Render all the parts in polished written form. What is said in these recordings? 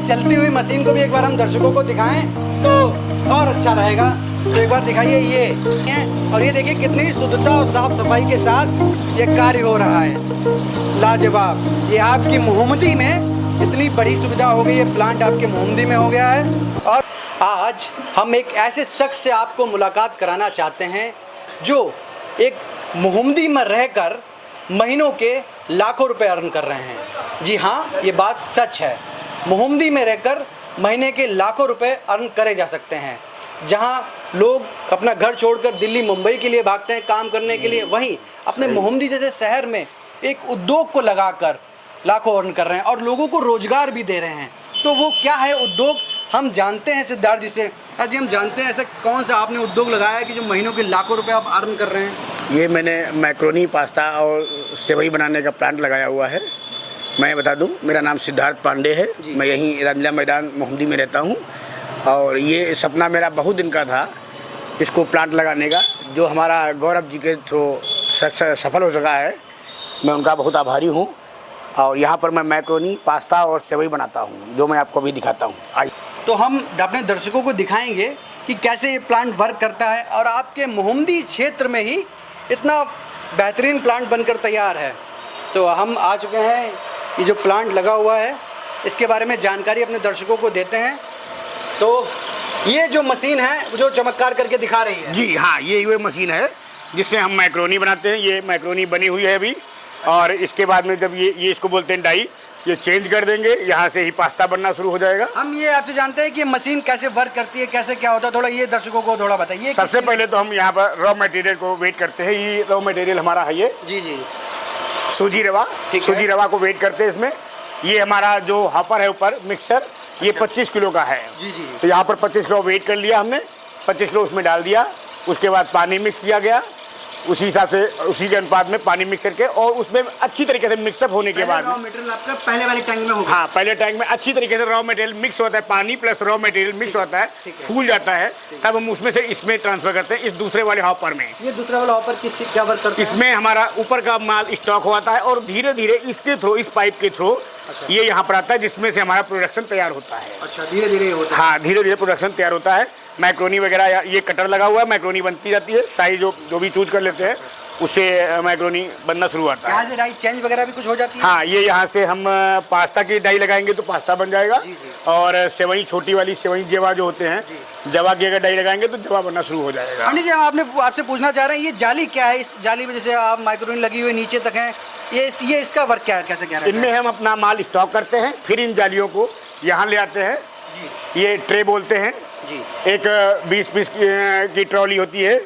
चलती हुई मशीन को भी एक बार हम दर्शकों को दिखाएं तो और अच्छा रहेगा। तो एक बार दिखाइए ये है, और ये देखिए कितनी शुद्धता और साफ सफाई के साथ ये कार्य हो रहा है। लाजवाब। ये आपकी मोहम्मदी में इतनी बड़ी सुविधा हो गई, ये प्लांट आपके मोहम्मदी में हो गया है। और आज हम एक ऐसे शख्स से आपको मुलाकात कराना चाहते हैं जो एक मोहम्मदी में रहकर महीनों के लाखों रुपए अर्न कर रहे हैं। जी हाँ, ये बात सच है। मोहम्मदी में रहकर महीने के लाखों रुपए अर्न करे जा सकते हैं। जहाँ लोग अपना घर छोड़कर दिल्ली मुंबई के लिए भागते हैं काम करने के लिए, वहीं अपने मोहम्मदी जैसे शहर में एक उद्योग को लगाकर लाखों अर्न कर रहे हैं और लोगों को रोजगार भी दे रहे हैं। तो वो क्या है उद्योग, हम जानते हैं सिद्धार्थ जी से। जी हम जानते हैं ऐसा कौन सा आपने उद्योग लगाया है कि जो महीनों के लाखों रुपए आप अर्न कर रहे हैं? ये मैंने मैक्रोनी पास्ता और सेवई बनाने का प्लांट लगाया हुआ है। मैं बता दूं, मेरा नाम सिद्धार्थ पांडे है। मैं यहीं रमजा मैदान मोहम्मदी में रहता हूं और ये सपना मेरा बहुत दिन का था इसको प्लांट लगाने का, जो हमारा गौरव जी के थ्रू सफल हो सका है। मैं उनका बहुत आभारी हूं। और यहाँ पर मैं मैक्रोनी पास्ता और सेवई बनाता हूँ, जो मैं आपको अभी दिखाता हूँ। आइए तो हम अपने दर्शकों को दिखाएंगे कि कैसे ये प्लांट वर्क करता है और आपके मोहम्मदी क्षेत्र में ही इतना बेहतरीन प्लांट बनकर तैयार है। तो हम आ चुके हैं, ये जो प्लांट लगा हुआ है इसके बारे में जानकारी अपने दर्शकों को देते हैं। तो ये जो मशीन है जो चमत्कार करके दिखा रही है, जी हाँ, ये वो मशीन है जिससे हम मैक्रोनी बनाते हैं। ये मैक्रोनी बनी हुई है अभी, और इसके बाद में जब ये इसको बोलते हैं डाई, ये चेंज कर देंगे, यहाँ से ही पास्ता बनना शुरू हो जाएगा। हम ये आपसे जानते हैं कि ये मशीन कैसे वर्क करती है, कैसे क्या होता है, थोड़ा ये दर्शकों को थोड़ा बताइए। सबसे पहले तो हम यहाँ पर रॉ मटेरियल को वेट करते हैं। ये रॉ मटेरियल हमारा है, ये जी जी सूजी रवा, सूजी रवा को वेट करते हैं इसमें। ये हमारा जो हॉपर है ऊपर मिक्सर, ये 25 किलो का है। जी जी। तो यहाँ पर 25 किलो वेट कर लिया हमने, 25 किलो उसमें डाल दिया। उसके बाद पानी मिक्स किया गया, उसी हिसाब से उसी के अनुपात में पानी मिक्स करके, और उसमें अच्छी तरीके से मिक्सअप होने के बाद रॉ मटेरियल आपका पहले वाले टैंक में होगा। हाँ, पहले टैंक में अच्छी तरीके से रॉ मटेरियल मिक्स होता है, पानी प्लस रॉ मटेरियल मिक्स होता है, फूल जाता है, तब हम उसमें से इसमें ट्रांसफर करते हैं इस दूसरे वाले हॉपर में। ये दूसरा वाला हॉपर किस चीज क्या वर्क करता है? इसमें हमारा ऊपर का माल स्टॉक होता है और धीरे धीरे इसके थ्रू, इस पाइप के थ्रू ये यहाँ पर आता है, जिसमें से हमारा प्रोडक्शन तैयार होता है। अच्छा, धीरे धीरे होता है। हाँ, धीरे धीरे प्रोडक्शन तैयार होता है। मैक्रोनी वगैरह, ये कटर लगा हुआ है, मैक्रोनी बनती जाती है। साइज जो भी चूज कर लेते हैं उससे मैक्रोनी बनना शुरू होता है। यहाँ से डाई चेंज वगैरह भी कुछ हो जाती है? हाँ, ये यहाँ से हम पास्ता की डाई लगाएंगे तो पास्ता बन जाएगा। और सेवई, छोटी वाली सेवई जवा जो होते हैं, जवा की अगर डाई लगाएंगे तो जवा बनना शुरू हो जाएगा। पंडित जी, आपसे पूछना चाह रहे हैं, ये जाली क्या है? इस जाली में जैसे आप मैक्रोनी लगी हुई नीचे तक है, ये इसका वर्क क्या है, कैसे क्या है? इनमें हम अपना माल स्टॉक करते हैं, फिर इन जालियों को यहाँ ले आते हैं। ये ट्रे बोलते हैं जी। एक 20 पीस की ट्रॉली होती है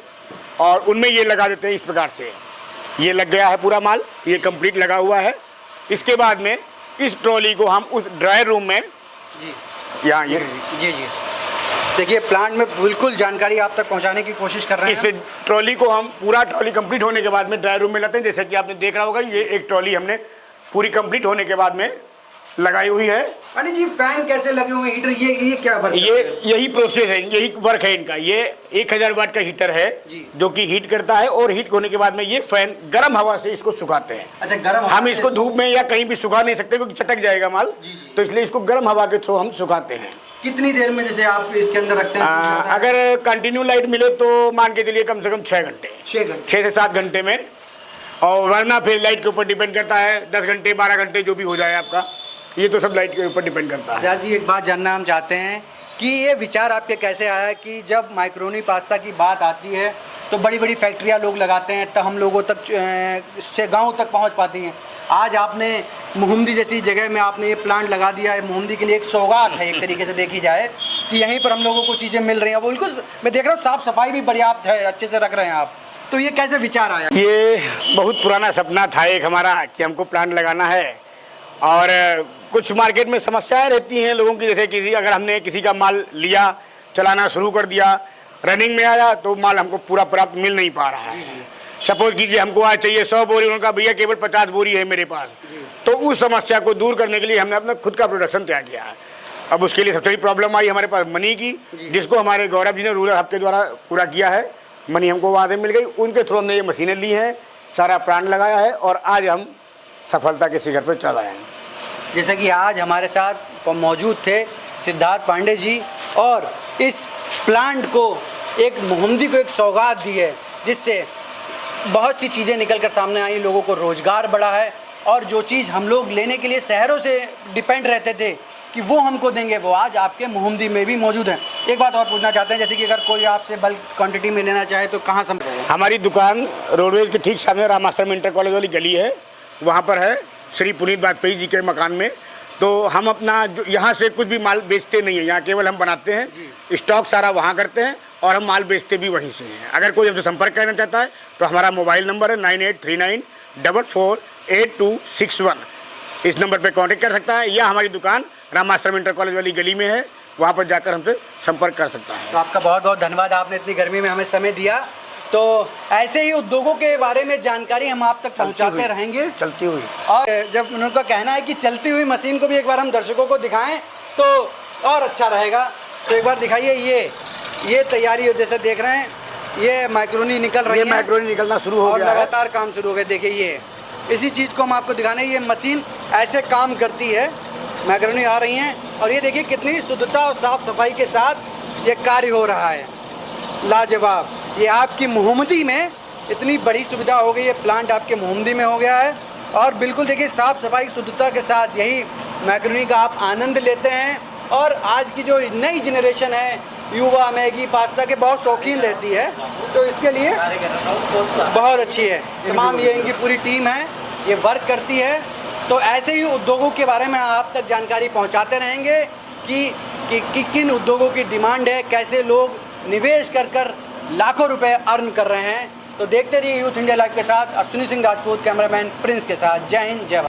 और उनमें ये लगा देते हैं। इस प्रकार से ये लग गया है पूरा माल, ये कंप्लीट लगा हुआ है। इसके बाद में इस ट्रॉली को हम उस ड्राई रूम में यहाँ ये जी जी देखिए, प्लांट में बिल्कुल जानकारी आप तक पहुंचाने की कोशिश कर रहे हैं। इस ट्रॉली को हम पूरा ट्रॉली कंप्लीट होने के बाद में ड्राई रूम में लाते हैं। जैसे कि आपने देख रहा होगा, ये एक ट्रॉली हमने पूरी कंप्लीट होने के बाद में लगाई हुई है। अरे जी, फैन कैसे लगे हुए, हीटर, ये क्या वर्क? यही प्रोसेस है, यही वर्क है इनका। ये 1000 वाट का हीटर है जो कि हीट करता है, और हीट होने के बाद में ये फैन गर्म हवा से इसको सुखाते हैं। अच्छा, गर्म हवा हम इसको धूप में या कहीं भी सुखा नहीं सकते क्योंकि चटक जाएगा माल, तो इसलिए इसको गर्म हवा के थ्रू हम सुखाते हैं। कितनी देर में जैसे आप इसके अंदर रखते हैं? अगर कंटिन्यू लाइट मिले तो मान के चलिए कम से कम 6 घंटे, 6 से 7 घंटे में। और वरना फिर लाइट के ऊपर डिपेंड करता है, 10 घंटे 12 घंटे जो भी हो जाए आपका, ये तो सब लाइट के ऊपर डिपेंड करता है। यार जी, एक बात जानना हम चाहते हैं कि ये विचार आपके कैसे आया कि जब मैक्रोनी पास्ता की बात आती है तो बड़ी बड़ी फैक्ट्रियाँ लोग लगाते हैं, तब हम लोगों तक से गाँव तक पहुँच पाती हैं। आज आपने मोहम्मदी जैसी जगह में आपने ये प्लांट लगा दिया है। मोहम्मदी के लिए एक सौगात है एक तरीके से देखी जाए कि यहीं पर हम लोगों को चीज़ें मिल रही हैं। वो बिल्कुल मैं देख रहा हूँ साफ़ सफाई भी पर्याप्त है, अच्छे से रख रहे हैं आप। तो ये कैसे विचार आया? ये बहुत पुराना सपना था एक हमारा कि हमको प्लांट लगाना है। और कुछ मार्केट में समस्याएं रहती हैं लोगों की, जैसे अगर हमने किसी का माल लिया, चलाना शुरू कर दिया, रनिंग में आया तो माल हमको पूरा प्राप्त मिल नहीं पा रहा है। सपोज कीजिए हमको आज चाहिए 100 बोरी, उनका भैया केवल 50 बोरी है मेरे पास, तो उस समस्या को दूर करने के लिए हमने अपना खुद का प्रोडक्शन तैयार किया है। अब उसके लिए सबसे बड़ी प्रॉब्लम आई हमारे पास मनी की, जिसको हमारे गौरव जी ने रूरल हब के द्वारा पूरा किया है। मनी हमको वहाँ से मिल गई, उनके थ्रू हमने ये मशीनें ली हैं, सारा प्लांट लगाया है और आज हम सफलता के शिखर पर चल आए हैं। जैसे कि आज हमारे साथ मौजूद थे सिद्धार्थ पांडे जी, और इस प्लांट को एक मोहम्मदी को एक सौगात दी है, जिससे बहुत सी चीज़ें निकल कर सामने आई, लोगों को रोज़गार बढ़ा है, और जो चीज़ हम लोग लेने के लिए शहरों से डिपेंड रहते थे कि वो हमको देंगे, वो आज आपके मोहम्मदी में भी मौजूद है। एक बात और पूछना चाहते हैं, जैसे कि अगर कोई आपसे बल्क क्वांटिटी में लेना चाहे तो कहाँ संपर्क? हमारी दुकान रोडवेज के ठीक सामने रामाश्रम इंटर कॉलेज वाली गली है, वहाँ पर है, श्री पुनीत वाजपेयी जी के मकान में। तो हम अपना जो यहाँ से कुछ भी माल बेचते नहीं हैं, यहाँ केवल हम बनाते हैं, स्टॉक सारा वहाँ करते हैं और हम माल बेचते भी वहीं से हैं। अगर कोई हमसे संपर्क करना चाहता है तो हमारा मोबाइल नंबर है 9839448261। इस नंबर पे कांटेक्ट कर सकता है, या हमारी दुकान रामाश्रम इंटर कॉलेज वाली गली में है, वहाँ पर जाकर हमसे संपर्क कर सकता है। तो आपका बहुत बहुत धन्यवाद, आपने इतनी गर्मी में हमें समय दिया। तो ऐसे ही उद्योगों के बारे में जानकारी हम आप तक पहुंचाते रहेंगे चलती हुई। और जब उनका कहना है कि चलती हुई मशीन को भी एक बार हम दर्शकों को दिखाएं तो और अच्छा रहेगा। तो एक बार दिखाइए, ये तैयारी जैसे देख रहे हैं, ये मैक्रोनी निकल रही है, मैक्रोनी निकलना शुरू हो और गया है। लगातार काम शुरू हो गया। देखिए ये इसी चीज़ को हम आपको दिखाने, ये मशीन ऐसे काम करती है, मैक्रोनी आ रही हैं, और ये देखिए कितनी शुद्धता और साफ़ सफाई के साथ ये कार्य हो रहा है। लाजवाब, ये आपकी मोहम्मदी में इतनी बड़ी सुविधा हो गई है, प्लांट आपके मोहम्मदी में हो गया है, और बिल्कुल देखिए साफ़ सफाई शुद्धता के साथ यही मैक्रोनी का आप आनंद लेते हैं। और आज की जो नई जनरेशन है, युवा मैगी पास्ता के बहुत शौकीन रहती है, तो इसके लिए बहुत अच्छी है। तमाम ये इनकी पूरी टीम है, ये वर्क करती है। तो ऐसे ही उद्योगों के बारे में आप तक जानकारी पहुंचाते रहेंगे कि किन उद्योगों की डिमांड है, कैसे लोग निवेश कर लाखों रुपए अर्न कर रहे हैं। तो देखते रहिए यूथ इंडिया लाइव के साथ। अश्विनी सिंह राजपूत, कैमरामैन प्रिंस के साथ। जय हिंद, जय भारत।